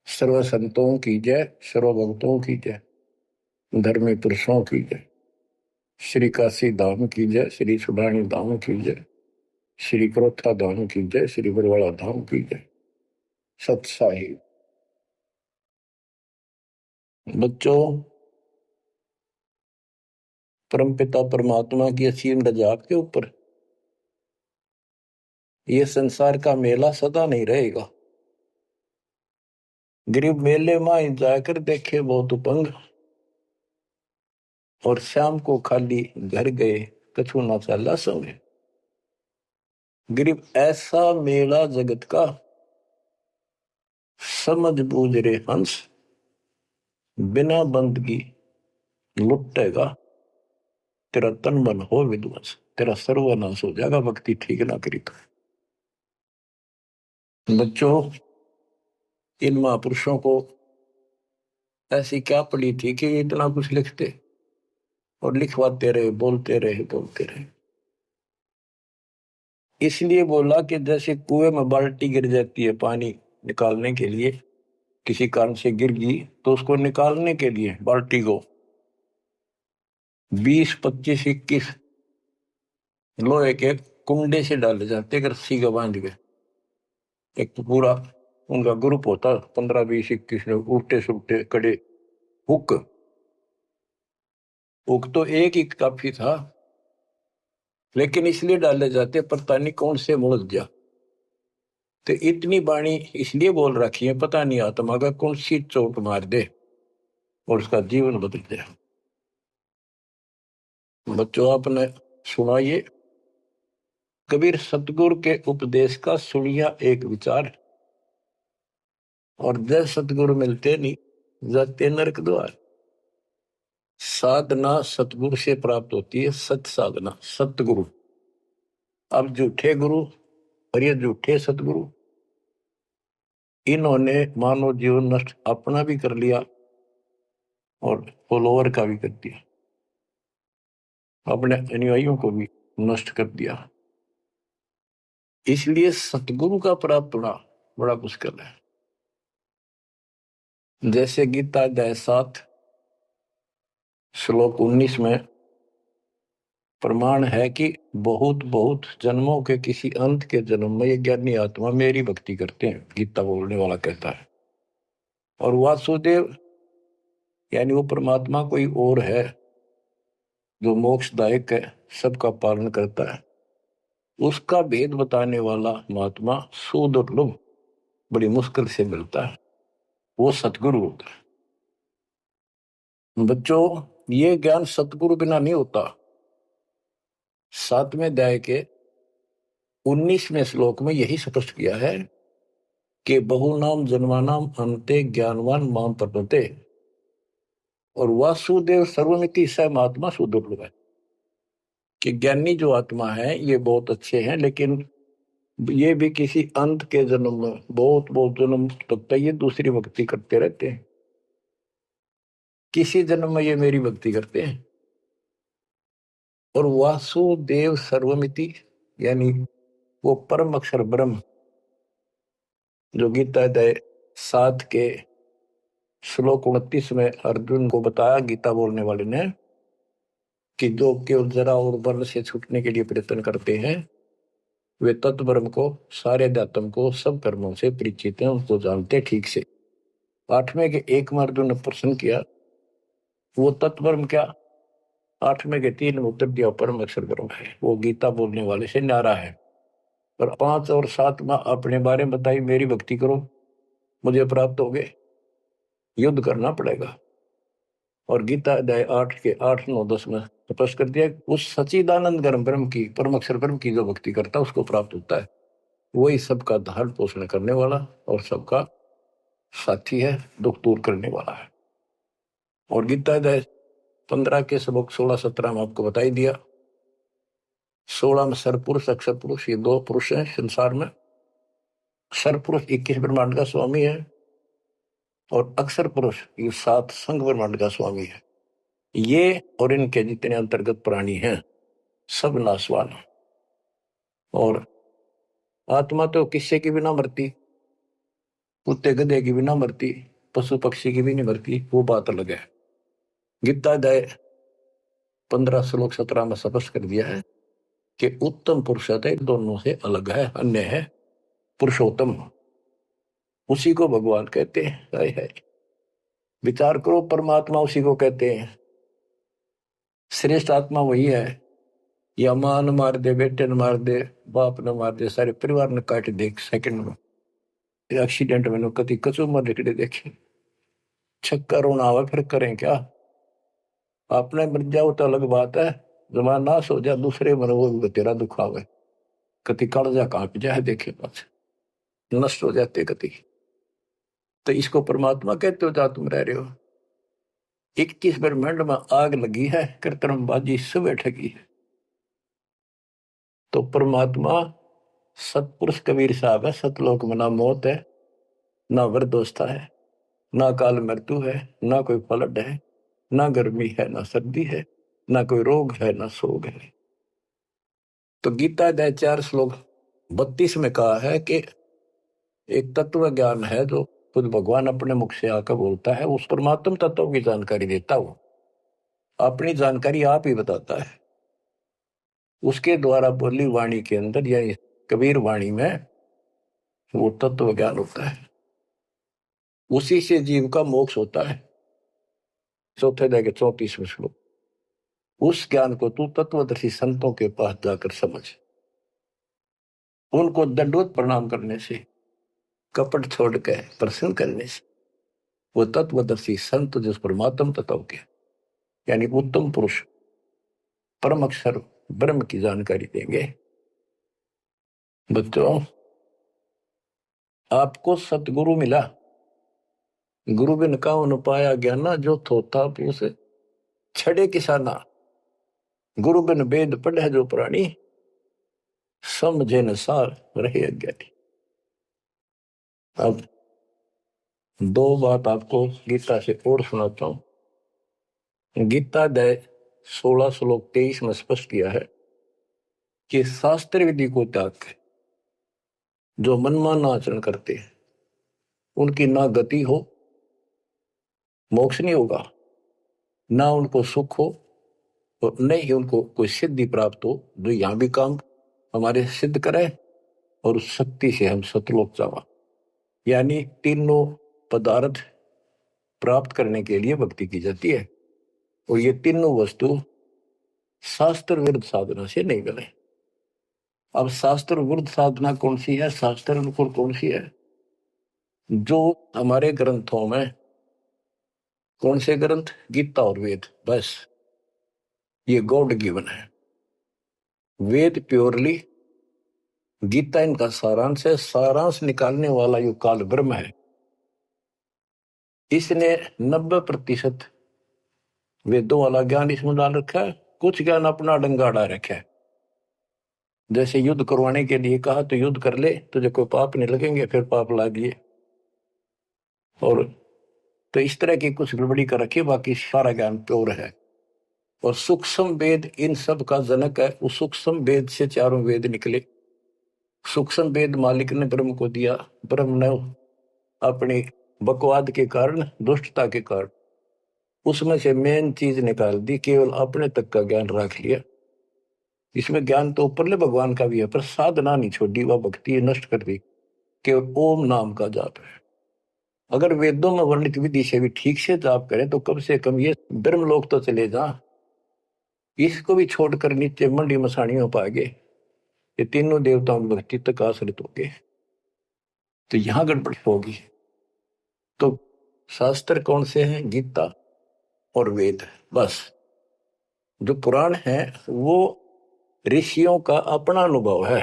सर्व संतों की जय, सर्व भक्तों की जय, धर्मी पुरुषों की जय। श्री काशी धाम की जय, श्री सुडानी धाम की जय, श्री क्रोथा धाम की जय, श्री बरवाड़ा धाम की जय। सत साहिब। बच्चों, परमपिता परमात्मा की असीम रजा के ऊपर ये संसार का मेला सदा नहीं रहेगा। गरीब मेले में जाकर देखे बहुत उपंग, और शाम को खाली घर गए कछु ना चला संगे। गरीब ऐसा मेला जगत का, समझ बूझ रे हंस, बिना बंदगी लुटेगा, तेरा तन मन हो विध्वंस, तेरा सर्वनाश हो जाएगा भक्ति ठीक ना करी तो। बच्चों, इन महापुरुषों को ऐसी क्या पड़ी थी कि इतना कुछ लिखते और लिखवाते रहे, बोलते रहे बोलते रहे। इसलिए बोला कि जैसे कुएं में बाल्टी गिर जाती है पानी निकालने के लिए, किसी कारण से गिर गई तो उसको निकालने के लिए बाल्टी को 20, 25, 21 लोहे के कुंडे से डाले जाते, रस्सी का बांध के। एक तो पूरा उनका ग्रुप होता, 15, 20, 21 लोग, उल्टे सुलटे कड़े हुक। हुक तो एक ही काफी था, लेकिन इसलिए डाले जाते पता नहीं कौन से मुड़ जा। तो इतनी बाणी इसलिए बोल रखी है, पता नहीं आत्मा का कौन सी चोट मार दे और उसका जीवन बदल जाए। बच्चों, आपने सुना ये कबीर सतगुरु के उपदेश का सुनिया एक विचार, और जय सतगुरु मिलते नहीं जाते नरक द्वार। साधना सतगुरु से प्राप्त होती है, सत साधना सतगुरु। अब झूठे गुरु और ये झूठे सतगुरु, इन्होंने मानव जीवन नष्ट अपना भी कर लिया और फॉलोअर का भी कर दिया, अपने अनुयायियों को भी नष्ट कर दिया। इसलिए सतगुरु का प्राप्त होना बड़ा मुश्किल है। जैसे गीता अध्याय 7 श्लोक 19 में प्रमाण है कि बहुत बहुत जन्मों के किसी अंत के जन्म में ये ज्ञानी आत्मा मेरी भक्ति करते हैं, गीता बोलने वाला कहता है। और वासुदेव यानी वो परमात्मा कोई और है जो मोक्षदायक है, सबका पालन करता है, उसका भेद बताने वाला महात्मा सुदुर्लभ, बड़ी मुश्किल से मिलता है, वो सतगुरु होता है। बच्चों, ये ज्ञान सतगुरु बिना नहीं होता। 7वें अध्याय के 19वें श्लोक में यही स्पष्ट किया है कि बहुनाम जन्मानाम अंते ज्ञानवान माम प्रपते, और वासुदेव सर्वमिति स महात्मा सुदुर्लभ है। कि ज्ञानी जो आत्मा है ये बहुत अच्छे हैं, लेकिन ये भी किसी अंत के जन्म में बहुत बहुत जन्म तक ये दूसरी भक्ति करते रहते हैं, किसी जन्म में ये मेरी भक्ति करते हैं। और वासुदेव सर्वमिति यानी वो परम अक्षर ब्रह्म, जो गीता अध्याय 7 के श्लोक 29 में अर्जुन को बताया गीता बोलने वाले ने, कि जो केवल जरा और बल से छूटने के लिए प्रयत्न करते हैं, वे तत्ब्रह्म को, सारे अध्यात्म को, सब कर्मों से परिचित हैं, उनको जानते ठीक से। 8वें के 1 में अर्जुन ने प्रश्न किया, वो तत्ब्रह्म क्या? 8वें के 3 में उत्तर दिया, परम अक्षर ब्रह्म है। वो गीता बोलने वाले से न्यारा है। और 5 और 7 में अपने बारे में बताई, मेरी भक्ति करो मुझे प्राप्त हो गए, युद्ध करना पड़ेगा। और गीता अध्याय 8 के 8, 9, 10 में स्पष्ट कर दिया, उस सच्चिदानंद ब्रह्म की, परम अक्षर ब्रह्म की जो भक्ति करता है उसको प्राप्त होता है। वही सबका धारण पोषण करने वाला और सबका साथी है, दुख दूर करने वाला है। और गीता अध्याय 15 के श्लोक 16, 17 में आपको बताई दिया। 16 में सरपुरुष, अक्षर पुरुष, ये 2 पुरुष हैं संसार में। सरपुरुष 21 ब्रह्मांड का स्वामी है, और अक्षर पुरुष ये 7 संघ ब्रह्मांड का स्वामी है। ये और इनके जितने अंतर्गत प्राणी हैं सब नाशवान। और आत्मा तो किससे की भी ना मरती, कुत्ते गधे की भी ना मरती, पशु पक्षी की भी नहीं मरती, वो बात अलग है। गीता अध्याय 15 श्लोक 17 में स्पष्ट कर दिया है कि उत्तम पुरुषोत्तम दोनों से अलग है, अन्य है पुरुषोत्तम, उसी को भगवान कहते हैं। हाय हाय, विचार करो, परमात्मा उसी को कहते हैं। श्रेष्ठ आत्मा वही है। या मां न मार दे, बेटे न मार दे, बाप न मार दे, सारे परिवार ने काट दे एक सेकंड में। एक्सीडेंट में कति कचू मर निकले देखे, छक्का रोना आवा, फिर करें क्या? आपने मर जाओ तो अलग बात है, जमान नाश हो जाए दूसरे मर वो भी तेरा दुख आवे, कति कालजा कांप जाए देखे पास, नष्ट हो जाते कति। तो इसको परमात्मा कहते हो जहां तुम रह रहे हो। 21 ब्रह्मांड में आग लगी है, कृत्रिमबाजी सब ठगी है। तो परमात्मा सतपुरुष कबीर साहब है। सतलोक में ना मौत है, ना वृद्धोस्था है, ना काल मृत्यु है, ना कोई फ्लड है, ना गर्मी है, ना सर्दी है, ना कोई रोग है, ना शोक है। तो गीता अध्याय 4 श्लोक 32 में कहा है कि एक तत्व ज्ञान है जो खुद भगवान अपने मुख से आकर बोलता है, उस परमात्म तत्व की जानकारी देता हूं, अपनी जानकारी आप ही बताता है। उसके द्वारा बोली वाणी के अंदर, यानी कबीर वाणी में, वो तत्व ज्ञान होता है। उसी से जीव का मोक्ष होता है। चौथे अध्याय के 34वें श्लोक। उस ज्ञान को तू तत्वदर्शी संतों के पास जाकर समझ, उनको दंडवत प्रणाम करने से, कपट छोड़ के प्रसन्न करने से, वो तत्वदर्शी संत जिस परमात्म तत्व के, यानी उत्तम पुरुष परम अक्षर ब्रह्म की जानकारी देंगे। बच्चों, आपको सतगुरु मिला, गुरु बिन काहू न पाया ज्ञाना, जो थोथा पूछ छड़े किसाना, गुरु बिन वेद पढ़े जो प्राणी, समझे न सार रहे अज्ञानी। अब दो बात आपको गीता से और सुनाता हूं। गीता अध्याय 16 श्लोक 23 में स्पष्ट किया है कि शास्त्र विधि को त्याग के जो मनमाना आचरण करते हैं, उनकी ना गति हो, मोक्ष नहीं होगा, ना उनको सुख हो, और न ही उनको कोई सिद्धि प्राप्त हो जो यहां भी काम हमारे सिद्ध करे और उस शक्ति से हम सतलोक जावा। यानी तीनों पदार्थ प्राप्त करने के लिए भक्ति की जाती है, और ये तीनों वस्तु शास्त्र विरुद्ध साधना से नहीं मिले। अब शास्त्र विरुद्ध साधना कौन सी है, शास्त्र अनुकूल कौन सी है? जो हमारे ग्रंथों में, कौन से ग्रंथ? गीता और वेद, बस ये गॉड गिवन है। वेद प्योरली, गीता इनका सारांश है। सारांश निकालने वाला यो काल ब्रह्म है। इसने 90% वेदों वाला ज्ञान इसमें डाल रखा है, कुछ ज्ञान अपना डंगाड़ा रखा है। जैसे युद्ध करवाने के लिए कहा तो युद्ध कर ले, तुझे कोई पाप नहीं लगेंगे, फिर पाप ला दिए। और तो इस तरह की कुछ गड़बड़ी कर रखी, बाकी सारा ज्ञान प्योर है। और सूक्ष्म वेद इन सब का जनक है। उस सूक्ष्म वेद से चारों वेद निकले। सूक्ष्म वेद मालिक ने ब्रह्म को दिया, ब्रह्म ने अपनी बकवाद के कारण, दुष्टता के कारण उसमें से मेन चीज निकाल दी, केवल अपने तक का ज्ञान रख लिया। इसमें ज्ञान तो ऊपरले भगवान का भी है, पर साधना नहीं छोड़ी, वह भक्ति नष्ट कर दी। केवल ओम नाम का जाप है। अगर वेदों में वर्णित विधि से भी ठीक से जाप करें तो कम से कम ये ब्रह्मलोक तो चले जा। इसको भी छोड़कर नीचे मंडी मसाणी हो पाएंगे, ये तीनों देवताओं में भक्ति तक आश्रित होंगे, तो यहां गड़बड़ होगी। तो शास्त्र कौन से हैं? गीता और वेद, बस। जो पुराण है वो ऋषियों का अपना अनुभव है।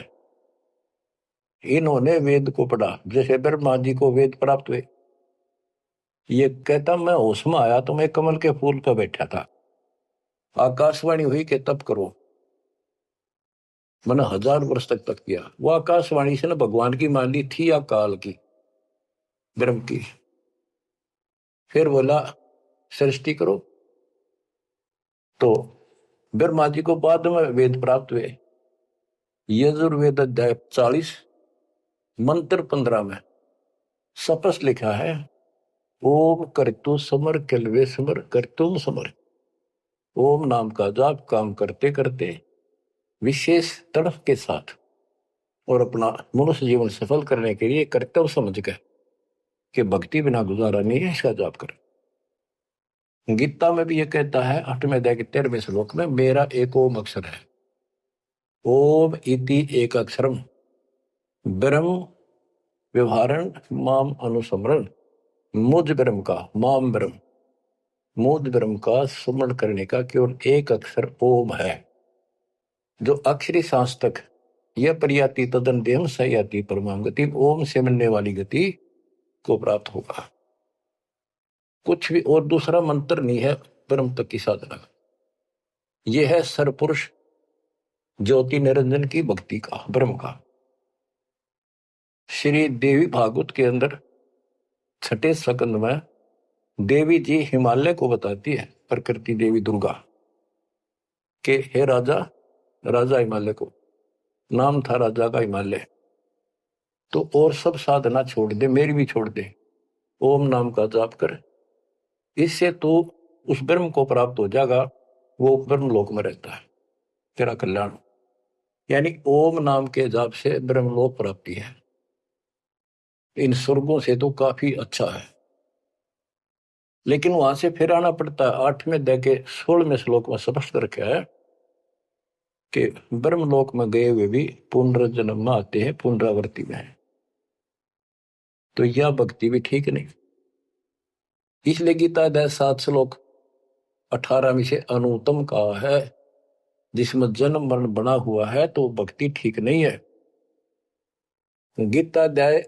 इन्होंने वेद को पढ़ा, जैसे ब्रह्मा जी को वेद प्राप्त हुए। ये कहता मैं होश में आया तो मैं कमल के फूल पर बैठा था, आकाशवाणी हुई कि तप करो। मैंने 1000 वर्ष तक तप किया। वो आकाशवाणी से ना भगवान की मान ली थी या काल की, ब्रह्म की। फिर बोला सृष्टि करो। तो ब्रह्मा जी को बाद में वेद प्राप्त हुए। यजुर्वेद अध्याय 40 मंत्र 15 में स्पष्ट लिखा है, ओम करतु समर किलवे समर करतुम समर। ओम नाम का जाप काम करते करते विशेष तड़फ के साथ और अपना मनुष्य जीवन सफल करने के लिए कर्तव्य समझ कर कि भक्ति बिना गुजारा नहीं है, इसका जाप करें। गीता में भी यह कहता है 8वें अध्याय के 13वें श्लोक में, मेरा एक ओम अक्षर है, ओम इति एक अक्षरम ब्रह्म व्यवहारण माम अनुसमरण। मुझ ब्रह्म का, माम ब्रह्म, मुझ ब्रह्म का स्मरण करने का केवल एक अक्षर ओम है, जो अक्षरी सांस्तक यह परियाति तदन देम सयाति परमाम गति, ओम से मिलने वाली गति को प्राप्त होगा। कुछ भी और दूसरा मंत्र नहीं है ब्रह्म तक की साधना। यह है सरपुरुष ज्योति निरंजन की भक्ति का, ब्रह्म का। श्री देवी भागवत के अंदर 6ठे स्कंद में देवी जी हिमालय को बताती है, प्रकृति देवी दुर्गा के, हे राजा, राजा हिमालय को नाम था राजा का हिमालय, तो और सब साधना छोड़ दे, मेरी भी छोड़ दे, ओम नाम का जाप कर, इससे तो उस ब्रह्म को प्राप्त हो जाएगा, वो ब्रह्म लोक में रहता है, तेरा कल्याण। यानी ओम नाम के जाप से ब्रह्मलोक प्राप्ति है, इन स्वर्गों से तो काफी अच्छा है। लेकिन वहां से फिर आना पड़ता है। 8वें अध्याय के 16वें श्लोक में स्पष्ट रखा है कि ब्रह्मलोक में गए हुए भी पुनर्जन्म में आते हैं, पुनरावृत्ति में है, तो यह भक्ति भी ठीक नहीं। इसलिए गीता अध्याय 7 श्लोक 18 से अनुत्तम कहा है, जिसमें जन्म मरण बना हुआ है तो भक्ति ठीक नहीं है। गीता अध्याय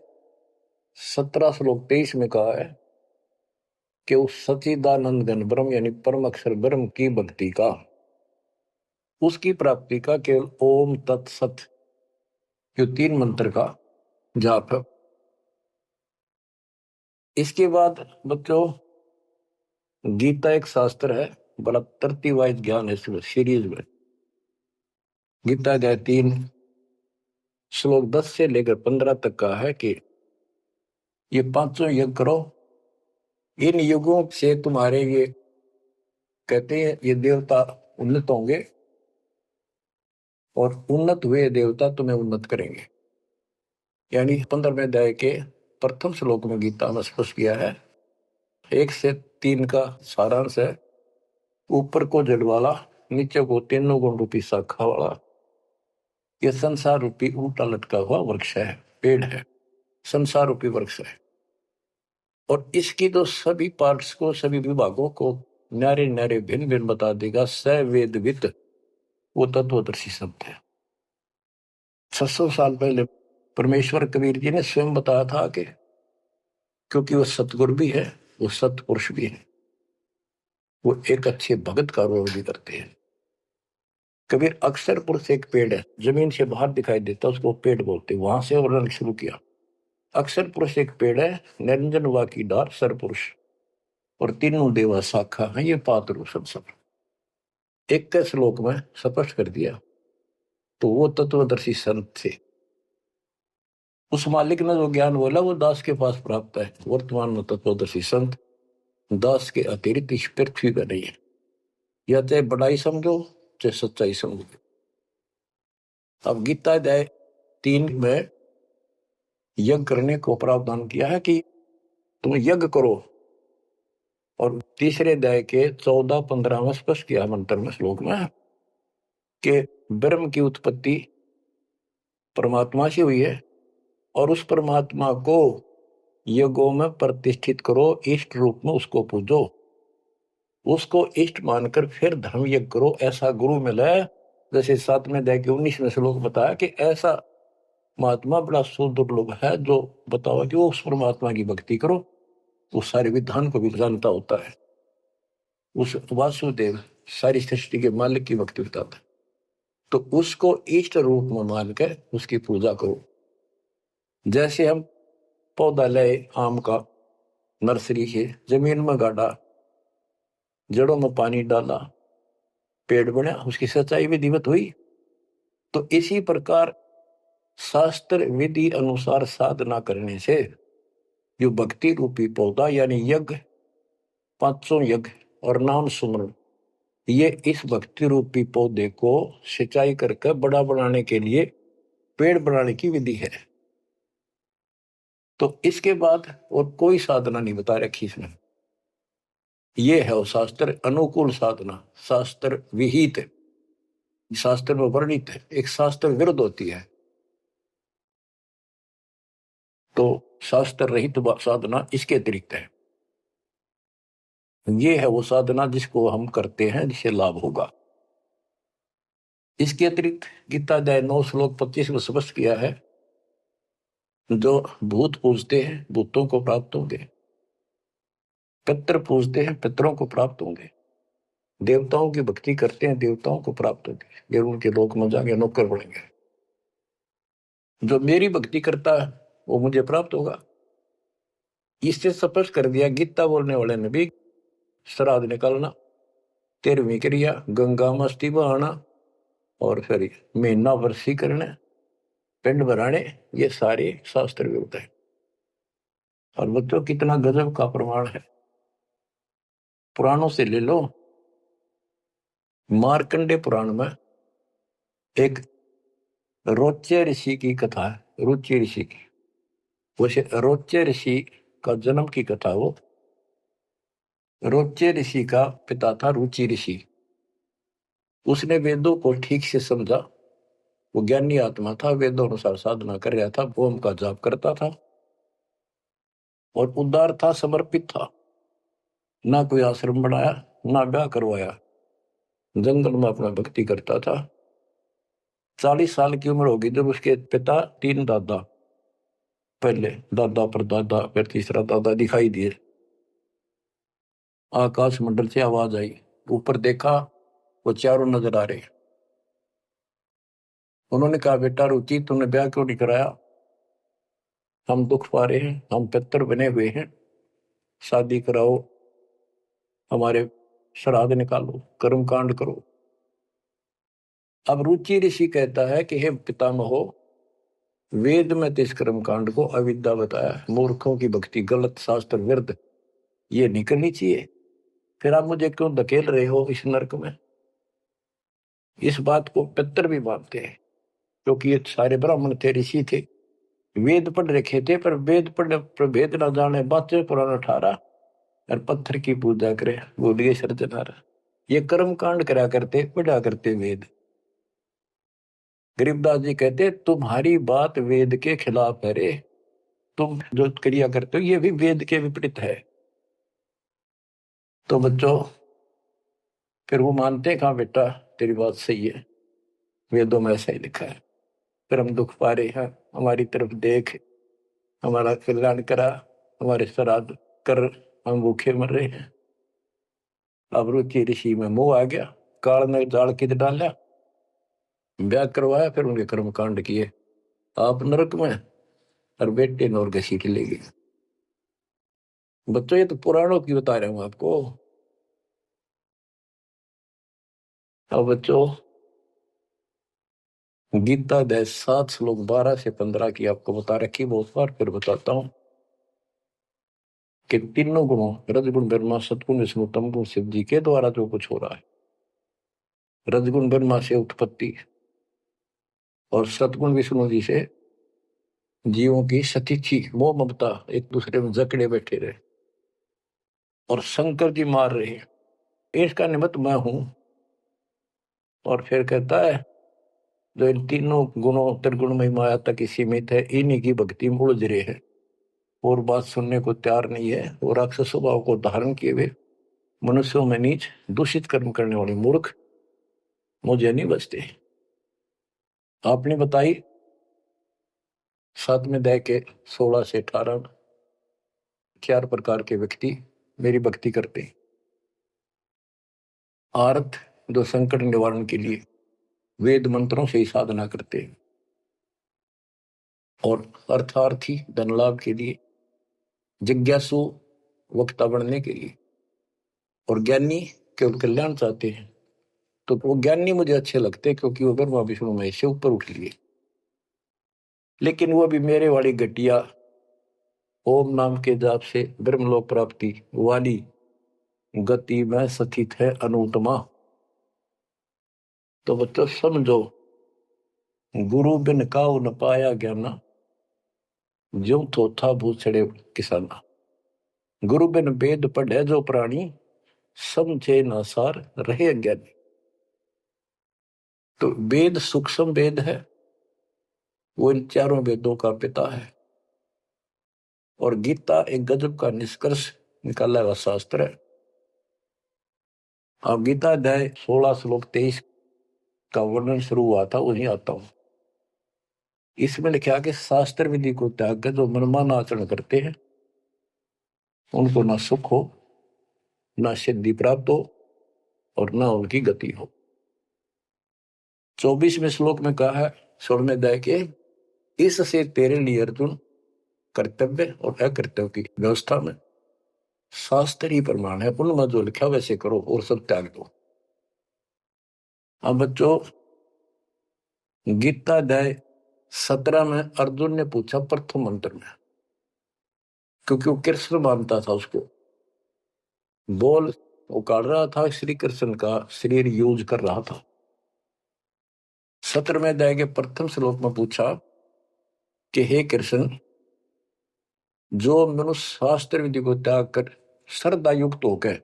17 श्लोक 23 में कहा है कि उस सच्चिदानंद घन ब्रह्म यानी परम अक्षर ब्रह्म की भक्ति का, उसकी प्राप्ति का केवल ओम तत्सत जो 3 मंत्र का जाप है। इसके बाद बच्चों गीता एक शास्त्र है, बड़ा तरतीवाइज ज्ञान है इसमें, सीरीज में। गीता अध्याय 3 श्लोक 10 से लेकर 15 तक का है कि ये 5 यज्ञ करो, इन युगों से तुम्हारे ये कहते हैं ये देवता उन्नत होंगे और उन्नत हुए देवता तुम्हें उन्नत करेंगे। यानी 15वें अध्याय के प्रथम श्लोक में गीता में स्पष्ट किया है, 1 से 3 का सारांश है, ऊपर को जड़ वाला, नीचे को तीनों गुण रूपी शाखा वाला, यह संसार रूपी उल्टा लटका हुआ वृक्ष है, पेड़ है, संसार रूपी वृक्ष है। और इसकी तो सभी पार्ट्स को, सभी विभागों को न्यारे न्यारे भिन्न भिन्न बता देगा सवेदवित वो तत्वदर्शी शब्द है। 600 साल पहले परमेश्वर कबीर जी ने स्वयं बताया था कि क्योंकि वो सतगुरु भी है, वो सतपुरुष भी है, वो एक अच्छे भगत का रोल भी करते हैं। कबीर अक्षर पुरुष एक पेड़ है, जमीन से बाहर दिखाई देता, उसको पेड़ बोलते, वहां से वर्णन शुरू किया। अक्षर पुरुष एक पेड़ है, निरंजन वा की डार सरपुरुष, और तीनों देवा शाखा है, ये पात्र सब 1 श्लोक में स्पष्ट कर दिया। तो वो तत्वदर्शी संत थे, उस मालिक ने जो ज्ञान बोला वो दास के पास प्राप्त है। वर्तमान में तत्वदर्शी संत दास के अतिरिक्त इस पृथ्वी पर नहीं है, या चाहे बड़ाई समझो चाहे सच्चाई समझो। अब गीता अध्याय 3 में यज्ञ करने को प्रावधान किया है कि तुम यज्ञ करो, और तीसरे अध्याय के 14-15 में स्पष्ट किया मंत्र में, श्लोक में, कि ब्रह्म की उत्पत्ति परमात्मा से हुई है और उस परमात्मा को यज्ञों में प्रतिष्ठित करो, इष्ट रूप में उसको पूजो, उसको इष्ट मानकर फिर धर्म यज्ञ करो, ऐसा गुरु मिला है। जैसे 7वें अध्याय के 19वें श्लोक बताया कि ऐसा महात्मा बड़ा सुदुर्लभ है जो बताओ कि वो उस परमात्मा की भक्ति करो, वो सारे विधान को भी जानता होता है, उस वासुदेव सारी सृष्टि के मालिक की भक्ति बताता है, तो उसको इष्ट रूप में मानकर उसकी पूजा करो। जैसे हम पौधा लाए आम का नर्सरी से, जमीन में गाड़ा, जड़ों में पानी डाला, पेड़ बना, उसकी सच्चाई विधिवत हुई, तो इसी प्रकार शास्त्र विधि अनुसार साधना करने से जो भक्ति रूपी पौधा यानी यज्ञ, 500 यज्ञ और नाम सुमरन, ये इस भक्ति रूपी पौधे को सिंचाई करके बड़ा बनाने के लिए पेड़ बनाने की विधि है। तो इसके बाद और कोई साधना नहीं बता रखी इसमें। ये है वो शास्त्र अनुकूल साधना, शास्त्र विहित, शास्त्र में वर्णित है। एक शास्त्र विरुद्ध होती है, तो शास्त्र रहित साधना इसके अतिरिक्त है। ये है वो साधना जिसको हम करते हैं, जिससे लाभ होगा। इसके अतिरिक्त गीता अध्याय 9 श्लोक 25 में स्पष्ट किया है, जो भूत पूजते हैं भूतों को प्राप्त होंगे, पितर पूजते हैं पितरों को प्राप्त होंगे, देवताओं की भक्ति करते हैं देवताओं को प्राप्त होंगे, ये उनके लोक में जाएंगे, नौकर बनेंगे। जो मेरी भक्ति करता है वो मुझे प्राप्त होगा। इससे स्पष्ट कर दिया गीता बोलने वाले ने भी, श्राद्ध निकालना, 13वीं क्रिया, गंगा मस्ती बहाना, और फिर महीना वर्षी करने, पिंड भराने, ये सारे शास्त्र विरुद्ध है। और बच्चों कितना गजब का प्रमाण है, पुराणों से ले लो। मार्कंडे पुराण में एक रोच्य ऋषि की कथा है, रुचि ऋषि की। वैसे रोच्य ऋषि का जन्म की कथा वो, रोच्य ऋषि का पिता था रुचि ऋषि। उसने वेदों को ठीक से समझा, वो ज्ञानी आत्मा था, वेदों अनुसार साधना कर रहा था, ओम का जाप करता था और उदार था, समर्पित था। ना कोई आश्रम बनाया, ना ब्याह करवाया, जंगल में अपना भक्ति करता था। 40 साल की उम्र होगी जब उसके पिता, 3 दादा, पहले दादा पर दादा फिर तीसरा दादा दिखाई दिए। आकाश मंडल से आवाज आई, ऊपर देखा, वो चारों नजर आ रहे। उन्होंने कहा, बेटा रुचि तुमने ब्याह क्यों नहीं कराया? हम दुख पा रहे हैं, हम पितर बने हुए हैं, शादी कराओ, हमारे श्राद्ध निकालो, कर्म कांड करो। अब रुचि ऋषि कहता है कि हे पितामहो, वेद में तो इस कर्म कांड को अविद्या बताया, मूर्खों की भक्ति, गलत, शास्त्र विरुद्ध, ये नहीं करनी चाहिए। फिर आप मुझे क्यों धकेल रहे हो इस नरक में? इस बात को पितर भी मानते हैं, क्योंकि ये सारे ब्राह्मण थे, ऋषि थे, वेद पढ़ रखे थे, पर वेद पढ़ भेद न जाने, बातें पुराना ठारा और पत्थर की पूजा करे, बोलिए सर्जनारा। ये कर्म कांड करा करते, पढ़ा करते वेद। गरीबदास जी कहते, तुम्हारी बात वेद के खिलाफ है रे, तुम जो क्रिया करते हो ये भी वेद के विपरीत है। तो बच्चों फिर वो मानते, कहा बेटा तेरी बात सही है, वेदों में ऐसा ही लिखा है, फिर हम दुख पा रहे हैं, हमारी तरफ देख, हमारा कल्याण करा, हमारे श्राद्ध कर, हम भूखे मर रहे हैं। अब रुचि ऋषि में मोह आ गया, काल ने जाल किद डाला, ब्याह करवाया, फिर उनके कर्म कांड किए, आप नरक में और बेटे नौर घसीट ले गए। बच्चों ये तो पुराणों की बता रहा हूं आपको। अब बच्चों गीता अध्याय 7 श्लोक 12 से 15 की आपको बता रखी बहुत बार, फिर बताता हूं कि तीनों गुणों, रजगुण ब्रह्मा, सतगुण विष्णु, तमगुण शिव जी के द्वारा जो कुछ हो रहा है। रजगुण ब्रह्मा से उत्पत्ति और सतगुण विष्णु जी से जीवों की सतीथी, मोह ममता, एक दूसरे में जकड़े बैठे रहे, और शंकर जी मार रहे हैं, इसका निमित्त मैं हूं। और फिर कहता है, जो इन तीनों गुणों त्रिगुणमय माया तक सीमित है, इन्हीं की भक्ति में उलझ रहे हैं और बात सुनने को तैयार नहीं है, और राक्षस स्वभाव को धारण किए हुए मनुष्यों में नीच दूषित कर्म करने वाले मूर्ख मुझे नहीं बचते। आपने बताई 7वें अध्याय के 16 से 18 4 प्रकार के व्यक्ति मेरी भक्ति करते हैं। आर्थ, जो संकट निवारण के लिए वेद मंत्रों से ही साधना करते हैं, और अर्थार्थी, धन लाभ के लिए, जिज्ञासु, वक्ता बनने के लिए, और ज्ञानी केवल कल्याण चाहते हैं, तो वो ज्ञानी मुझे अच्छे लगते क्योंकि वो ब्रह्मा विष्णु महेश से ऊपर उठ लिए। लेकिन वो भी मेरे वाली घटिया ओम नाम के जाप से ब्रह्मलोक प्राप्ति वाली गति में स्थित है अनुत्तमा। तो बच्चों समझो, गुरु बिन काऊ न पाया ज्ञाना, ज्यों थोथा भूसड़े किसाना। गुरु बिन वेद पढ़े जो प्राणी, समझे न सार रहे अज्ञानी। तो वेद सूक्ष्म वेद है, वो इन चारों वेदों का पिता है। और गीता एक गजब का निष्कर्ष निकाला हुआ शास्त्र है। अब गीता अध्याय 16 श्लोक 23 का वर्णन शुरू हुआ था, वहीं आता हूं। इसमें लिखा कि शास्त्र विधि को त्याग कर जो मनमाना आचरण करते हैं उनको ना सुख हो, ना सिद्धि प्राप्त हो और ना उनकी गति हो। 24वें श्लोक में कहा है 16वें अध्याय के, इससे तेरे लिए अर्जुन कर्तव्य और अकर्तव्य की व्यवस्था में शास्त्र ही प्रमाण है, उनमें जो लिखा वैसे करो और सब त्याग दो। अब बच्चों, गीता अध्याय 17 में अर्जुन ने पूछा प्रथम मंत्र में, क्योंकि वो कृष्ण मानता था उसको, बोल वो काट रहा था, श्री कृष्ण का शरीर यूज कर रहा था। 17वें अध्याय के प्रथम श्लोक में पूछा कि हे कृष्ण, जो मनुष्य शास्त्र विधि को त्याग कर श्रद्धा युक्त होकर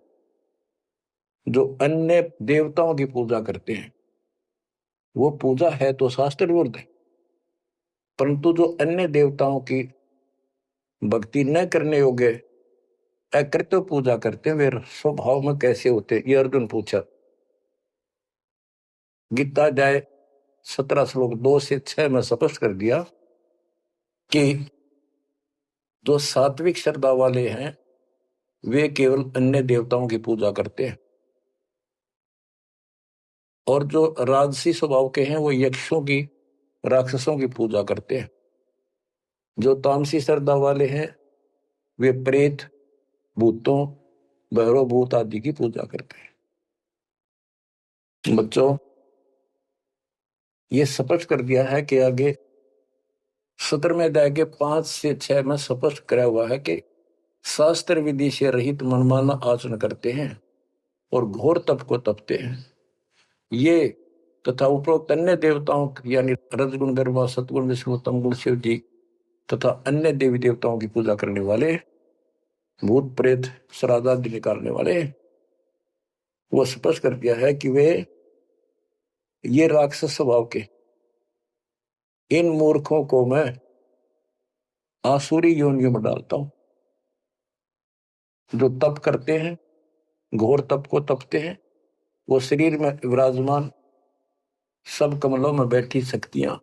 जो अन्य देवताओं की पूजा करते हैं, वो पूजा है तो शास्त्र विरुद्ध है। परंतु जो अन्य देवताओं की भक्ति न करने योग्य अकृत्य पूजा करते हैं, वे स्वभाव में कैसे होते हैं, ये अर्जुन पूछा। गीता अध्याय 17 श्लोक 2 से 6 में स्पष्ट कर दिया कि जो सात्विक श्रद्धा वाले हैं वे केवल अन्य देवताओं की पूजा करते हैं, और जो राजसी स्वभाव के हैं वो यक्षों की, राक्षसों की पूजा करते हैं। जो तामसी श्रद्धा वाले हैं वे प्रेत, भूतों, भैरव भूत आदि की पूजा करते हैं। बच्चों, ये स्पष्ट कर दिया है कि आगे 17वें अध्याय के 5 से 6 में स्पष्ट कराया हुआ है कि शास्त्र विधि से रहित मनमाना आचरण करते हैं और घोर तप को तपते हैं, ये तथा उपरोक्त अन्य देवताओं यानी रजगुण, ब्रह्मा, सतगुण, विष्णु, तमगुण, शिव जी तथा अन्य देवी देवताओं की पूजा करने वाले, भूत प्रेत, श्राद्ध आदि निकालने वाले, वो स्पष्ट कर दिया है कि वे ये राक्षस स्वभाव के इन मूर्खों को मैं आसुरी योनियों में डालता हूं। जो तप करते हैं, घोर तप को तपते हैं, वो शरीर में विराजमान सब कमलों में बैठी शक्तियां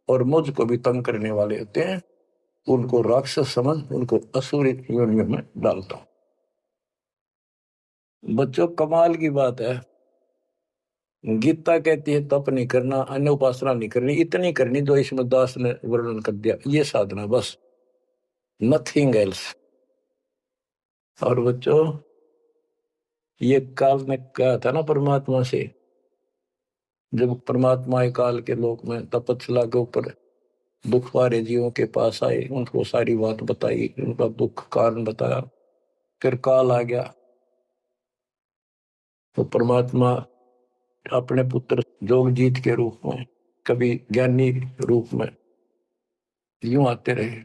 और मुझको भी तंग करने वाले होते हैं, उनको राक्षस समझ उनको असुरी योनियों में डालता हूं। बच्चों, कमाल की बात है, गीता कहती है तप नहीं करना, अन्य उपासना नहीं करनी, इतनी करनी जो इसमें दास ने वर्णन कर दिया, ये साधना बस, नथिंग एल्स। और बच्चों, ये काल ने कहा था ना परमात्मा से, जब परमात्मा काल के लोक में तपस्या के ऊपर दुख वाले जीवों के पास आए, उनको सारी बात बताई, उनका दुख कारण बताया, फिर काल आ गया तो परमात्मा अपने पुत्र जोगजीत के रूप में, कभी ज्ञानी रूप में यूं आते रहे।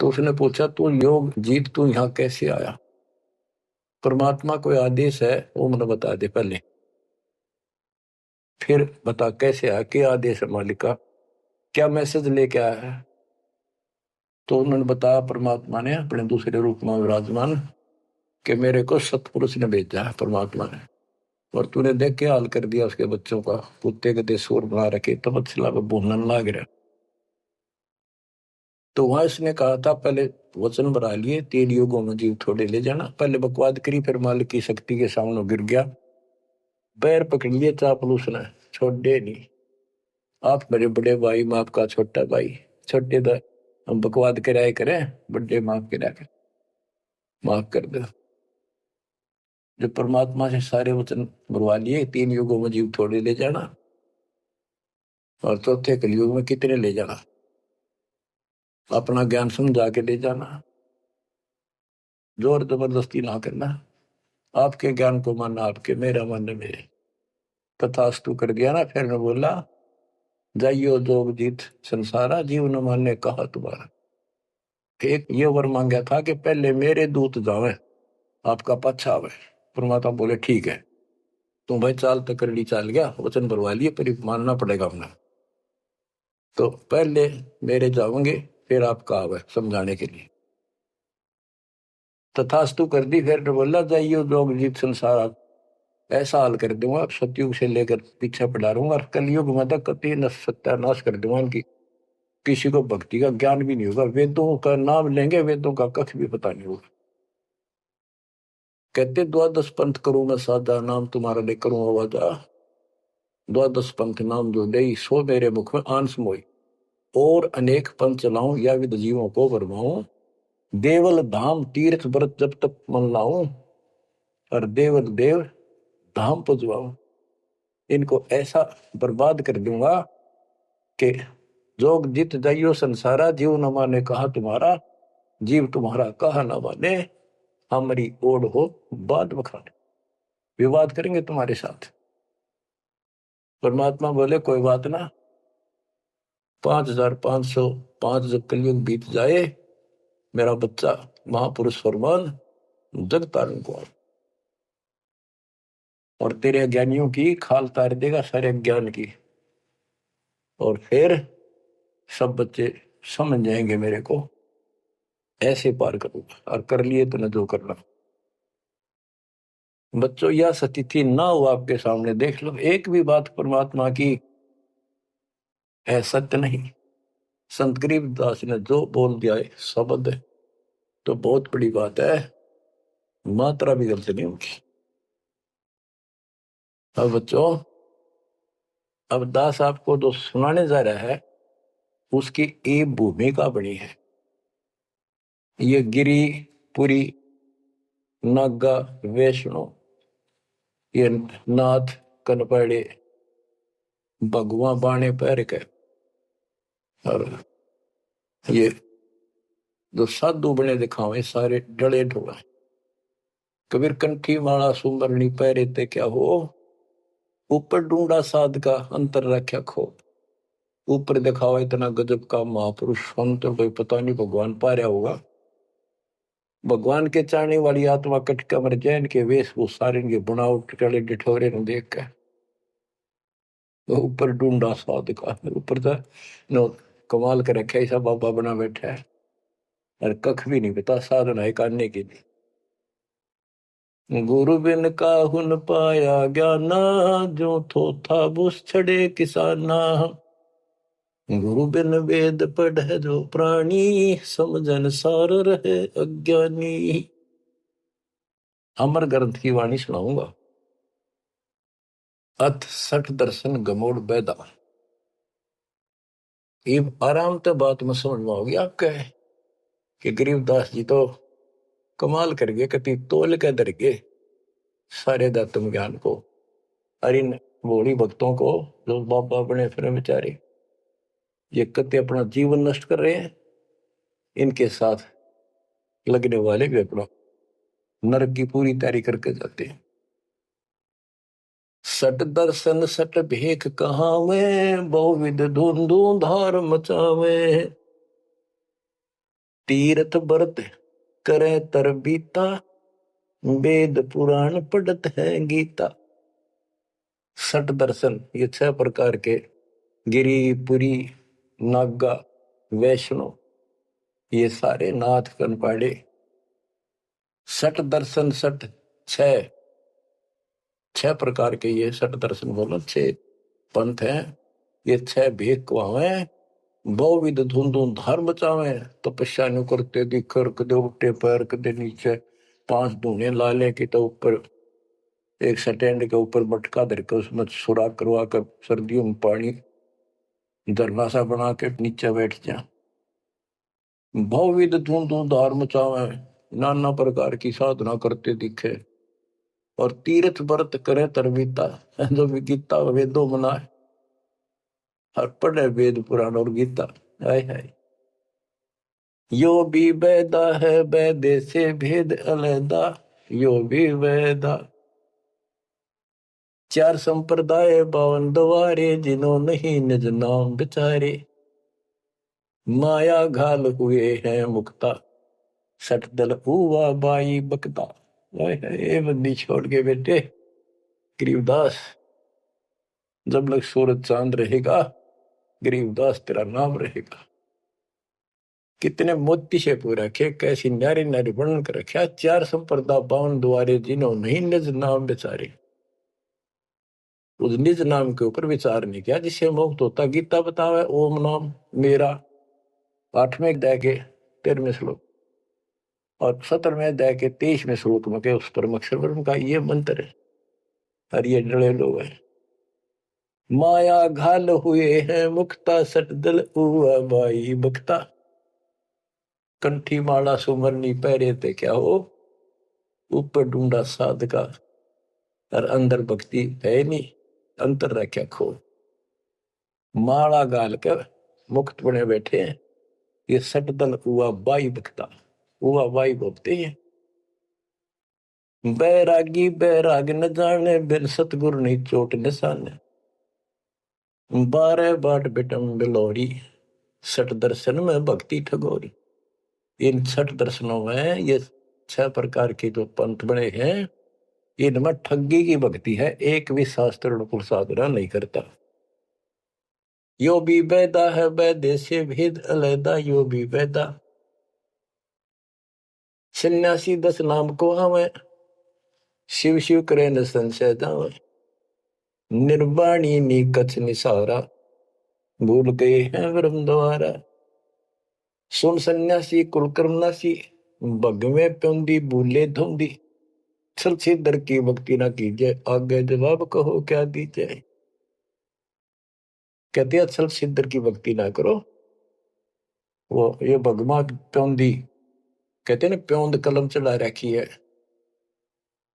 तो उसने पूछा, तू योग जीत, तू यहां कैसे आया? परमात्मा कोई आदेश है वो मुझे बता दे पहले, फिर बता कैसे आया, क्या आदेश है मालिक का, क्या मैसेज लेके आया है? तो उन्होंने बताया परमात्मा ने अपने दूसरे रूप में विराजमान कि मेरे को सतपुरुष ने भेजा है परमात्मा ने, और तूने देख के हाल कर दिया उसके बच्चों का, कुत्ते के शोर बना रखे, तपस्या में भूनन लाग रहा। तो वहां इसने कहा था पहले वचन बना लिए, 3 युगों में जीव थोड़े ले जाना, पहले बकवाद करी, फिर मालिक की शक्ति के सामने गिर गया, पैर पकड़ लिए चापलूस ने, छोड़े नहीं। आप मेरे बड़े भाई, मैं आपका छोटा भाई, छोटे तो हम बकवाद कराए करें, बड़े माफ करा कर माफ कर दो। जो परमात्मा से सारे वचन बुलवा लिए, 3 युगों में जीव थोड़े ले जाना और चौथे कलयुग में कितने ले जाना, अपना ज्ञान समझा के ले जाना, जोर जबरदस्ती ना करना, आपके ज्ञान को मानना आपके, मेरा मानना मेरे। तथास्तु कर दिया ना। फिर ने बोला जाइयो जोग जीत संसारा, जीव न माने कहा तुम्हारा। एक ये वर मांगा था कि पहले मेरे दूत जावे, आपका पाछा आवे। परमात्मा बोले ठीक है, तुम भाई चाल तो कर ली, चाल गया, वचन भरवा लिए, पर मानना पड़ेगा हमने। तो पहले मेरे जाओगे, फिर आपका आवे समझाने के लिए। तथास्तु कर दी। फिर बोला जाइयो जोग जीत संसारा, ऐसा हाल कर दूंगा सतयुग से लेकर पीछे पड़ारूंगा, और कलयुग में तक कति सत्यानाश कर दूंगा इनकी। किसी को भक्ति का ज्ञान भी नहीं होगा, वेदों का नाम लेंगे, वेदों का कख भी पता नहीं होगा। कहते द्वादश पंथ करूं मैं साधा, नाम तुम्हारा ले करूं आवाजा। द्वादश पंथ नाम जो ले, सो मेरे मुख में आंस मोई। और अनेक पंथ चलाऊं, या विद जीवों को बरमाऊं। देवल धाम तीर्थ व्रत जब तक मन लाऊं, और देवल देव धाम पुजवाऊं। इनको ऐसा बर्बाद कर दूंगा कि जोग जित जाइयो संसारा, जीव न माने कहा तुम्हारा। जीव तुम्हारा कहा न माने, हमारी ओढ़ हो बात बखाने। विवाद करेंगे तुम्हारे साथ। परमात्मा बोले कोई बात ना, 5505 जब कलयुग बीत जाए, मेरा बच्चा महापुरुष फरमान जग तारण को, और तेरे ज्ञानियों की खाल तार देगा सारे ज्ञान की, और फिर सब बच्चे समझ जाएंगे मेरे को। ऐसे पार करूंगा, और कर लिए तो न जो करना। बच्चों यह स्थिति ना हो आपके सामने, देख लो एक भी बात परमात्मा की है सत्य नहीं। संत गरीबदास ने जो बोल दिया है शब्द है, तो बहुत बड़ी बात है, मात्रा भी गलत नहीं उनकी। अब बच्चों, अब दास आपको जो सुनाने जा रहा है, उसकी एक भूमिका बनी है। ये गिरी पुरी नागा वैष्णो, ये नाथ कनपड़े भगवा बाणे पैर के, और ये जो साधु बने दिखावे सारे डले ढोला। कबीर कंठी माला सुमरनी पैरे ते क्या हो, ऊपर ढूंढा साध का अंतर रख्या खो। ऊपर दिखावा इतना गजब का महापुरुष संत, कोई पता नहीं भगवान पा रहा होगा। भगवान के चाहने वाली आत्मा कटका मर जाए, इनके वेशभूषा इनके बनावट टले डिठोरे न देख के ऊपर ढूंढा साध का। ऊपर तो नो कमाल कर रखे, ऐसा बाबा बना बैठा है, और कख भी नहीं पता साधना है करने के लिए। गुरु बिन काहुन पाया ज्ञाना, जो थो था बुस छड़े किसाना। गुरु बिन वेद पढ़े जो प्राणी, समझन सार रहे अज्ञानी। अमर ग्रंथ की वाणी सुनाऊंगा। अथ सठ दर्शन गमोड़ बैदा। ये आराम तो बात में समझ में होगी आपके कि गरीबदास जी तो कमाल कर गए, कति तोल के दर गए सारे दत्तम ज्ञान को, और इन भोली भक्तों को जो बाबा बने फिर बेचारे ये कति अपना जीवन नष्ट कर रहे हैं, इनके साथ लगने वाले भी अपना नरक की पूरी तैयारी करके जाते हैं। सट दर्शन सट भेख कहावे, बहुविध धुंधु धार मचावे। तीर्थ व्रत करे तर बीता, वेद पुराण पढ़त है गीता। सट दर्शन ये 6 प्रकार के, गिरी पुरी नागा वैष्णो, ये सारे नाथ कनपाड़े। सट दर्शन सट 6 प्रकार के, ये सट दर्शन बोलो 6 पंथ हैं। ये 6 भेद कुआवे, बहुविध धुंधु धर्म चावे। तपस्या नु करते दिखर, कदे उठे पैर कदे नीचे, 5 धूने लाले की तो ऊपर एक स्टैंड के ऊपर मटका धर के उसमें सुराख करवा कर सर्दियों में पानी धरना सा बना के नीचे बैठ जा। बहुविध धुंधु धर्म चावे, नाना प्रकार की साधना करते दिखे। और तीर्थ व्रत करे तरबीता, जो भी गीता वेदों मना है और पढ़े वेद पुराण और गीता। हाय हाय, यो भी वेदा है वेदे से भेद अलैदा, यो भी वेदा। चार संप्रदाय 52 द्वारे, जिन्हों नहीं निज नाम बिचारे, माया घाल हुए हैं मुक्ता, सठ दल हुआ बाई बकता। हाय हाय, ये बंदी छोड़ के बेटे गरीबदास, जब लग सूरज चांद रहेगा गरीबदास तेरा नाम रहेगा। कितने मोती से पूरा रखे, कैसी नारी नारी वर्णन कर रखा। चार संप्रदा 52 द्वारे, जिन्हों नहीं निज नाम बेचारे। उस निज नाम के ऊपर विचार नहीं किया जिससे मुक्त होता। गीता बतावे ओम नाम मेरा, 8वें अध्याय के 13वें श्लोक और 17वें अध्याय के 23वें श्लोक में के उस परम अक्षर ब्रह्म का ये मंत्र है। और ये डरे लोग हैं, माया घाल हुए हैं मुक्ता, सट दल हुआ बाई बक्ता। कंठी माला सुमरनी पहरे थे क्या हो, ऊपर ढूंढा साध का, और अंदर भक्ति है नहीं, अंतर रखा खो। माला गाल कर मुक्त बने बैठे हैं, ये सट दल हुआ बाई बकता, हुआ बाई बोलते हैं। बैरागी बैराग न जाने, बिन सतगुरु नहीं चोट निशाने। 12 बाट बिटम बिलोरी, सठ दर्शन में भक्ति ठगोरी। इन 6 दर्शनों में ये 6 प्रकार के जो पंथ बने हैं, इनमें ठगी की भक्ति है, एक भी शास्त्र अनुकूल साधना नहीं करता। यो भी वेदा है वैदे से भेद अलैदा, यो भी वेदा। सन्यासी 10 नाम को हमें, शिव शिव करे न संशय जावे। निर्वाणी नी कछ निसारा, भूल गए हैं ब्रह्म द्वारा। सुन सन्यासी कुलकर्म नासी, भगवे प्योंदी भूले धोंदी। छल छिदर की भक्ति ना कीजिए, आगे जवाब कहो क्या दीजिए। कहते हैं छल छिदर की भक्ति ना करो। वो ये भगवा प्योंदी कहते हैं ना, प्योंद कलम चला रखी है,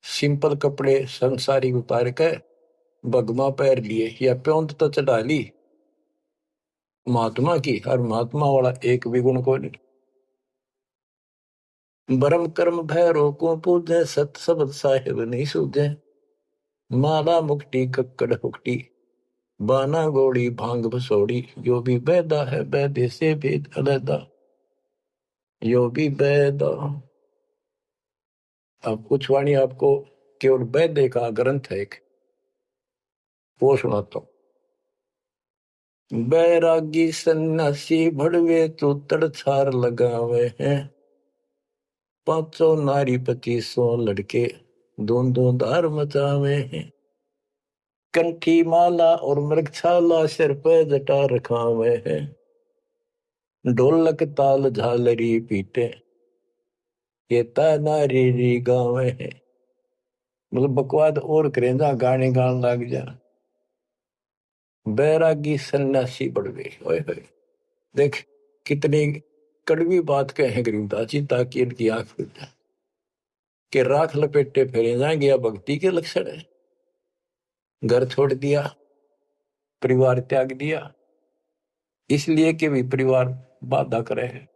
सिंपल कपड़े संसारी उतार के भगवा पैर लिए, या प्योंद तो चढ़ा ली महात्मा की, और महात्मा वाला एक भी गुण को नहीं। बरम कर्म भैरो को पूजे, सत शब्द साहिब नहीं सूझे। माला मुक्ति कक्कड़ हुक्टी, बाना गोड़ी भांग भसोड़ी। यो भी बैदा है बैदे से भेद अलैदा, यो भी बैदा। अब कुछ वाणी आपको केवल बैदे का ग्रंथ है एक, वो सुनाता हूं। बैरागी सन्यासी भड़वे तो तड़छार लगावे हैं, 500 नारी 2500 लड़के दों धार मचावे हैं। कंठी माला और मृगछाला सिर पे जटा रखावे हैं, ढोलक ताल झालरी पीटे ये ता नारी री गावे हैं। मतलब बकवाद और करें जा, गाने गान लग जा। बैरागी सन्यासी बढ़वे, ओए होए, देख कितनी कड़वी बात कहे गरीबदास जी, ताकि इनकी आंख खुल जाए कि राख लपेटे फेरे जाएंगे, या भक्ति के लक्षण है। घर छोड़ दिया, परिवार त्याग दिया, इसलिए कि भी परिवार बाधा करे है।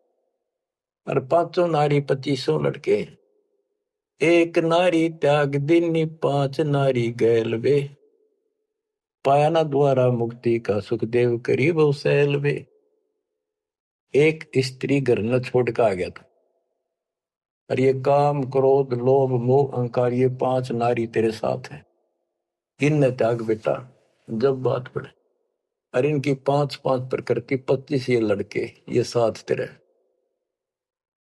और 500 नारी 2500 लड़के, एक नारी त्याग दीनी 5 नारी गैल वे। पाया ना द्वारा मुक्ति का सुखदेव करीब सैल वे। एक स्त्री घर न छोड़ के आ गया था, और ये काम क्रोध लोभ मोह अहंकार, ये 5 नारी तेरे साथ है, इन त्याग बेटा। जब बात पड़े, और इनकी 5-5 प्रकृति 25 ये लड़के, ये साथ तेरे।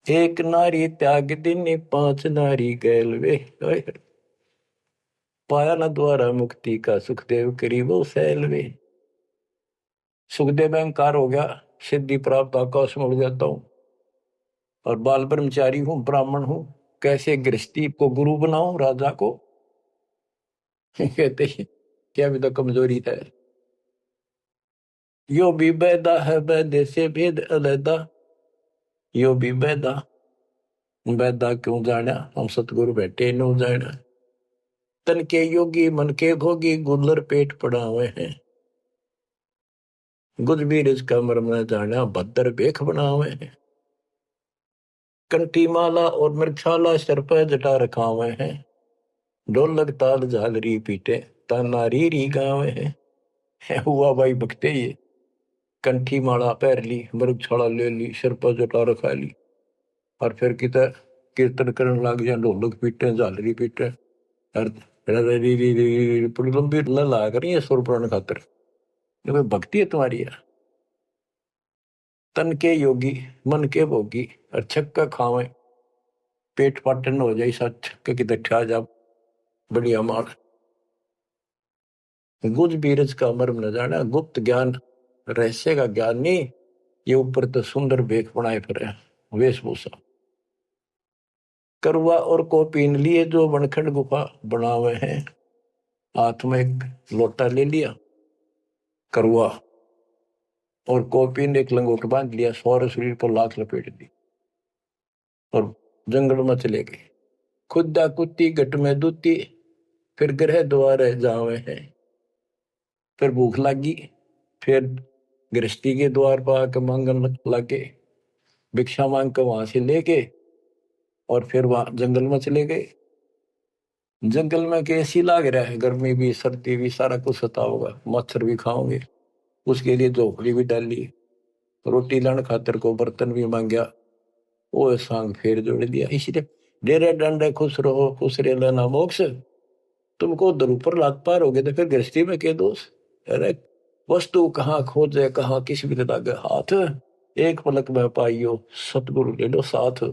एक नारी त्याग दीनी 5 नारी गैल वे। पाया न द्वारा मुक्ति का सुखदेव करीबो सैल वे। सुखदेव अहंकार हो गया, सिद्धि प्राप्त आकाश में उड़ जाता हूं, और बाल ब्रह्मचारी हूं, ब्राह्मण हूं, कैसे गृहस्थी को गुरु बनाऊं राजा को। कहते क्या भी तो कमजोरी है। यो भी बैदा है बैदे से भेद अलैदा, यो भी बैदा। बैदा क्यों जाना, हम सतगुरु बैठे नो जाना। तन के योगी मन के भोगी गुल्लर पेट पड़ावे हैं। गुजबीर इसका मर्म न जाना भद्र बेख बनावे हैं। कंठी माला और मृक्षाला सर पर जटा रखावे हैं। ढोलक ताल झालरी पीटे तानारी री गावे हैं। हुआ भाई बकते ये कंठी माला पैर ली, मृक्षाला ले ली, सिर पर जटा रखा ली, और फिर किता कीर्तन करने लग गया, ढोलक पीटे झालरी पीटे और पूरी लंबी ला कर सुर पुराण खातर। कोई भक्ति है तुम्हारी यार। तन के योगी मन के भोगी और छक्का खावे पेट पाटन हो जाए, सच के दठा जा बढ़िया माल। गुज बीरज का मर्म न जाना, गुप्त ज्ञान रहस्य का ज्ञान नहीं, ये ऊपर तो सुंदर भेख बनाए फिर वेशभूषा। करुआ और को पीन लिए जो बनखंड गुफा बनावे हैं। हाथ में एक लोटा ले लिया करुआ, और कोपीन एक लंगोट बांध लिया, सौर शरीर पर लाख लपेट दी और जंगल में चले गए। खुदा कुत्ती गट में दूती, फिर ग्रह द्वार जावे हैं। फिर भूख लगी, फिर गृहस्थी के द्वार पर आकर मांगन लगे, भिक्षा मांग कर वहां से लेके और फिर वहां जंगल में चले गए। जंगल में कैसी लाग रहा है, गर्मी भी सर्दी भी सारा कुछ सता होगा, मच्छर भी खाओगे, उसके लिए झोपड़ी भी डाली, रोटी लाने खातर को बर्तन भी मांगया, वो सांग फेर जोड़ दिया। इसलिए डेरे डंडे खुश रहो खुश रे लेना मोक्ष, तुमको दर ऊपर लात पार हो गए तो फिर गृहस्थी में के दोष। अरे वस्तु कहाँ खोजे कहाँ किस भी लगे हाथ, एक पलक में पाइयो सतगुरु ले लो साथ,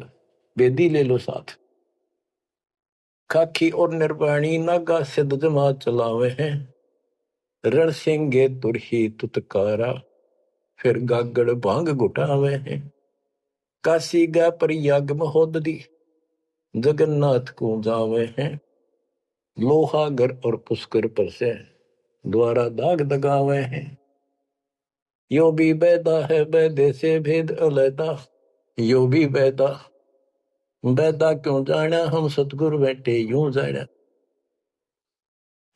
बेदी ले लो साथ। खाखी और निर्वाणी नागा सिद्ध जमा चलावे हैं। रण सिंगे तुरही तुतकारा, फिर गागड़ भांग घुटावे हैं। काशी गा पर याग महोदरी, जगन्नाथ को जावे हैं। लोहागर और पुष्कर पर से द्वारा दाग दगावे हैं। यो भी बैदा है बैदे से भेद अलैदा, यो भी बैदा बैदा क्यों जाना हम सतगुरु बैठे यूं जाना।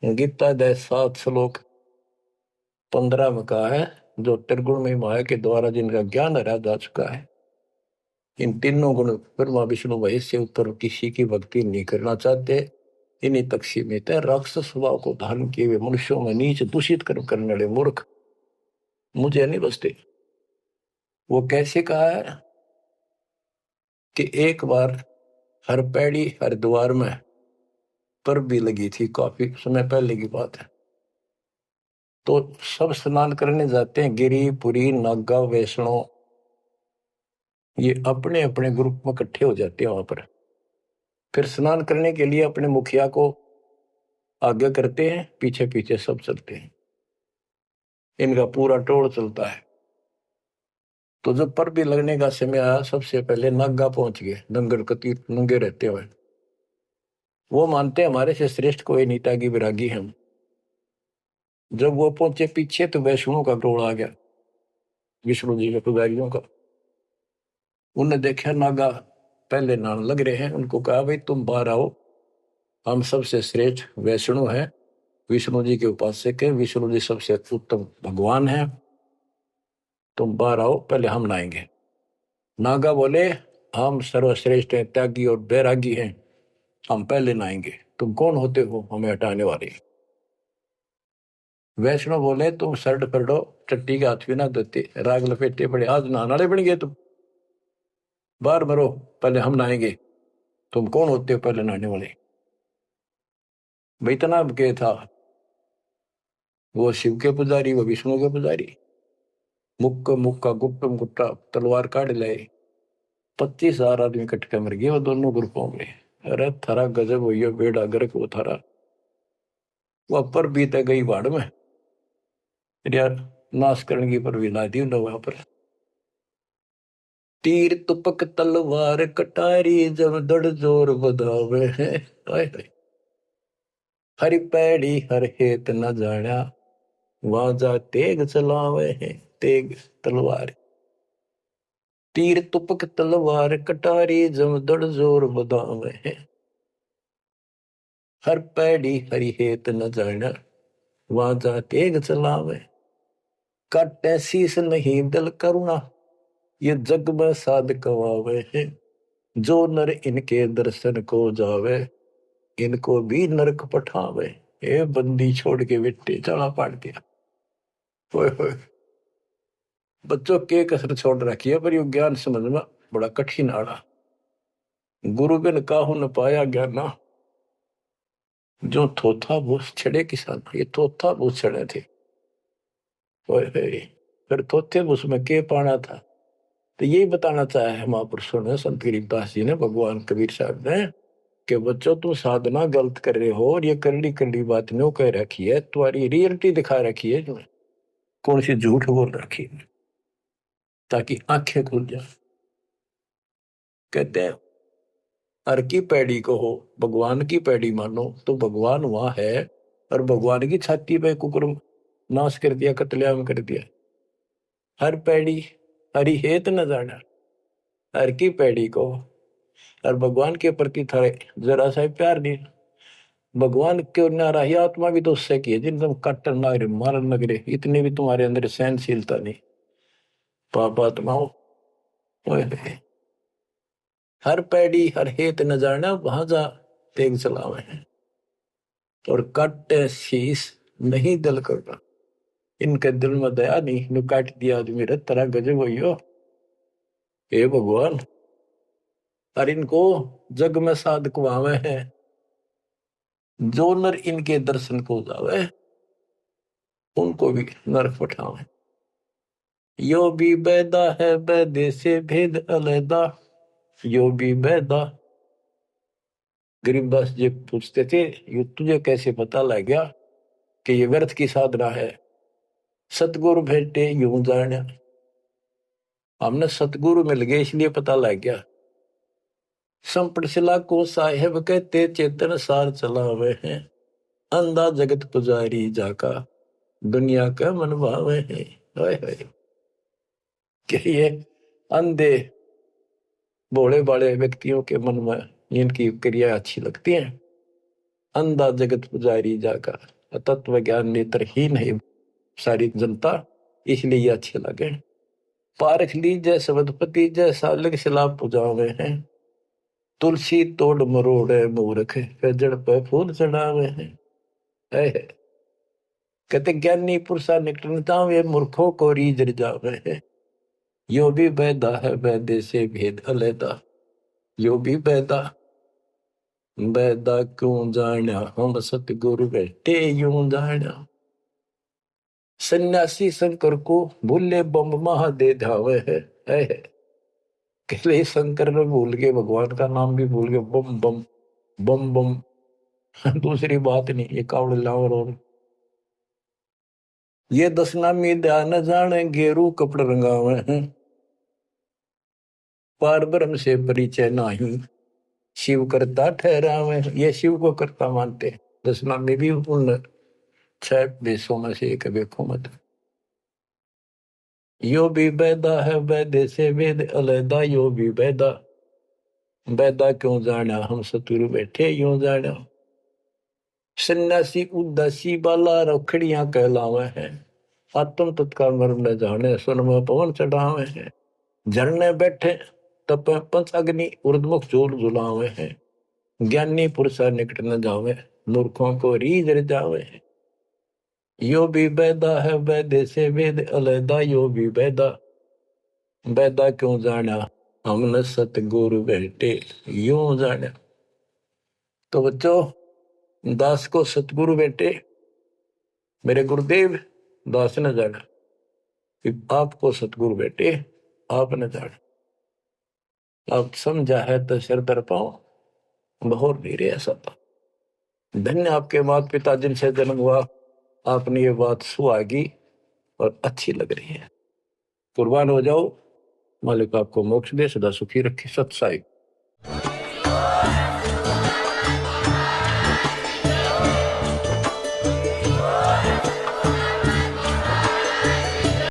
गीता दे 7 श्लोक 15 में कहा है, जो त्रिगुण में माया के द्वारा जिनका ज्ञान हरा जा चुका है, इन तीनों गुण ब्रह्मा विष्णु महेश से ऊपर किसी की भक्ति नहीं करना चाहते, इन्हीं तक सीमित है। राक्षस स्वभाव को धारण किए हुए मनुष्यों में नीच दूषित कर्म करने वाले मूर्ख मुझे नहीं बसते। वो कैसे कहा है कि एक बार हर पैड़ी हरिद्वार में पर भी लगी थी, काफी समय पहले की बात है। तो सब स्नान करने जाते हैं, गिरी पुरी नागा वैष्णो, ये अपने अपने ग्रुप में इकट्ठे हो जाते हैं वहां पर। फिर स्नान करने के लिए अपने मुखिया को आगे करते हैं, पीछे पीछे सब चलते हैं, इनका पूरा टोल चलता है। तो जब पर भी लगने का समय आया, सबसे पहले नागा पहुंच गए, दंगल कती नंगे रहते हुए। वो मानते हमारे से श्रेष्ठ कोई नीता की विरागी हम। जब वो पहुंचे पीछे तो वैष्णो का टोल आ गया, विष्णु जी के पुजारियों का। उन्हें देखा नागा पहले नान लग रहे हैं, उनको कहा भाई तुम बाहर आओ, हम सबसे श्रेष्ठ वैष्णु हैं, विष्णु जी के उपासक है, विष्णु जी सबसे उत्तम भगवान है, तुम बाहर आओ, पहले हम नहाएंगे। नागा बोले हम सर्वश्रेष्ठ हैं, त्यागी और बैरागी हैं, हम पहले नहाएंगे, तुम कौन होते हो हमें हटाने वाले। वैष्णव बोले तुम शर्ट पकड़ो, टट्टी के हाथ भी ना धोते, राग लपेटे पड़े, आज नहाने बन गए तुम, बाहर मरो, पहले हम नहाएंगे, तुम कौन होते हो पहले नहाने वाले। भाई इतना के था, वो शिव के पुजारी, वो विष्णु के पुजारी। मुक्का मुक्का गुप्तम गुट्टा तलवार काट लाए, 25,000 आदमी इकट्ठे मर गए वो दोनों ग्रुपों में। अरे थारा गजब हुई है, बेड़ा गर्क वो थारा। वो पर बीते गई बाढ़ में यार, नाश करने की पर भी ला दी वहां पर। तीर तुपक तलवार कटारी, जब दड़ जोर बधावे है। हरि पैड़ी हर हेत न जाना, वाजा तेग चलावे है, तेग तलवार। तीर तुपक तलवार कटारी, जब दड़ जोर बधावे है। हर पैड़ी हरि हेत न जाना, वहां जा तेग चलावे। काटे शीस नहीं दल करुणा, ये जग में साध कवावे है। जो नर इनके दर्शन को जावे, इनको भी नरक पठावे। ए बंदी छोड़ के बेटे चला पाड़ दिया। ओए होए, बच्चों के कसर छोड़ रखी है, पर ये ज्ञान समझना बड़ा कठिन आड़ा। गुरु बिन काहू न पाया ज्ञाना, जो थोथा भूस छड़े किसान, ये थोथा भूस छड़े थे। ओए होए, फिर थोथे भूस में के पाना था। तो यही बताना चाहे है महापुरुषों ने, संत गरीबदास जी ने, भगवान कबीर साहब ने, कि बच्चों तुम साधना गलत कर रहे हो और ये करड़ी करड़ी बात न्यों कह रखी है, तुम्हारी रियलिटी दिखा रखी है, तुम्हें कौन सी झूठ बोल रखी है, ताकि आंखें खुल जाए। कहते हैं हर की पैड़ी को हो, भगवान की पैड़ी मानो तो भगवान वहां है, और भगवान की छाती पे कुकुर नाश कर दिया, कत्लेआम कर दिया। हर पैड़ी हरि हेत न जाना, हर की पैड़ी को, और भगवान के प्रति थारे जरा सा प्यार नहीं। भगवान के नारा ही आत्मा भी तो उससे की है, जिन तुम काटन नगरे मारन नगरे, इतने भी तुम्हारे अंदर सहनशीलता नहीं। पाप आत्माओं, हर पैड़ी हर हेत न जाना, वहां जा तेग चलावे हैं। और काटे शीस नहीं दिल करना, इनके दिल में दया नहीं, नु काट दिया आदमी रे तरह गजब हो। हे भगवान, और इनको जग में साधक वावे हैं। जो नर इनके दर्शन को जावे, उनको भी नरक पठावे। यो भी बैदा है बैदे से भेद अलैदा, यो भी बैदा। गरीबदास जी पूछते थे, ये तुझे कैसे पता लग गया कि ये व्यर्थ की साधना है? सतगुरु भेटे यूं जाने, हमने सतगुरु मिल गए इसलिए पता लग गया। संपट शिला को साहेब कहते, चेतन सार चलावे हैं। अंधा जगत पुजारी जाका, दुनिया का मन भावे है। कि ये अंधे भोले भाले व्यक्तियों के मन में इनकी क्रिया अच्छी लगती है। अंधा जगत पुजारी जाका, तत्व ज्ञान नेत्रहीन है सारी जनता, इसलिए ये अच्छे लगे। पारख लीजय सबदपति जैसा लग शिला पुजावे हैं। तुलसी तोड़ मरोड़े मूर्ख, जड़ पे फूल चढ़ावे हैं। कहते ज्ञानी पुरुषा निकटता वे मूर्खों को रीझ जावे है। यो भी बैदा है बैदे से भेद अलैदा, यो भी बैदा। बैदा क्यों जाना, हम सतगुरु बैठे यूं जाना। सन्यासी शंकर को भूले बम महा दे धावे है। कहले शंकर ने भूल के भगवान का नाम भी भूल गए, बम बम बम बम। दूसरी बात नहीं, ये कावड़ लावर। और ये दसनामी ध्यान जाने, गेरू कपड़ रंगावे हैं। पार ब्रह्म से परिचय नहीं, शिव करता ठहरावे। ये शिव को करता मानते। दसनामी भी उन 6 देशों में से एक देखो मत। यो भी बैदा है बैदे से वेद अलैदा, यो भी बैदा। बैदा क्यों जाना, हम सतुरु बैठे यूं जाना। सन्यासी उदासी बाला रखड़ियां कहलावे हैं। आत्म तत्काल मर्म न जाने, सुन में पवन चढ़ावे हैं। झरने बैठे तप पंच अग्नि, उर्दमुख जोर झुलावे हैं। ज्ञानी पुरुषा निकट न जावे, मूर्खों को रीझ जावे हैं। यो भी बैदा है बैदे से वेद अलैदा, यो भी बैदा। बैदा क्यों जाना, हमने सतगुरु बैठे यूं जाना। तो बच्चों, दास को सतगुरु बैठे, मेरे गुरुदेव दास न जाना। आपको सतगुरु बैठे आप न जाना। आप समझा है तो सिर दर पाओ, बहुत धीरे ऐसा था। धन्य आपके माता पिता जिनसे जन्म हुआ, आपने ये बात सुहागी और अच्छी लग रही है। कुर्बान हो जाओ, मालिक आपको मोक्ष दे, सदा सुखी रखे। सत साई।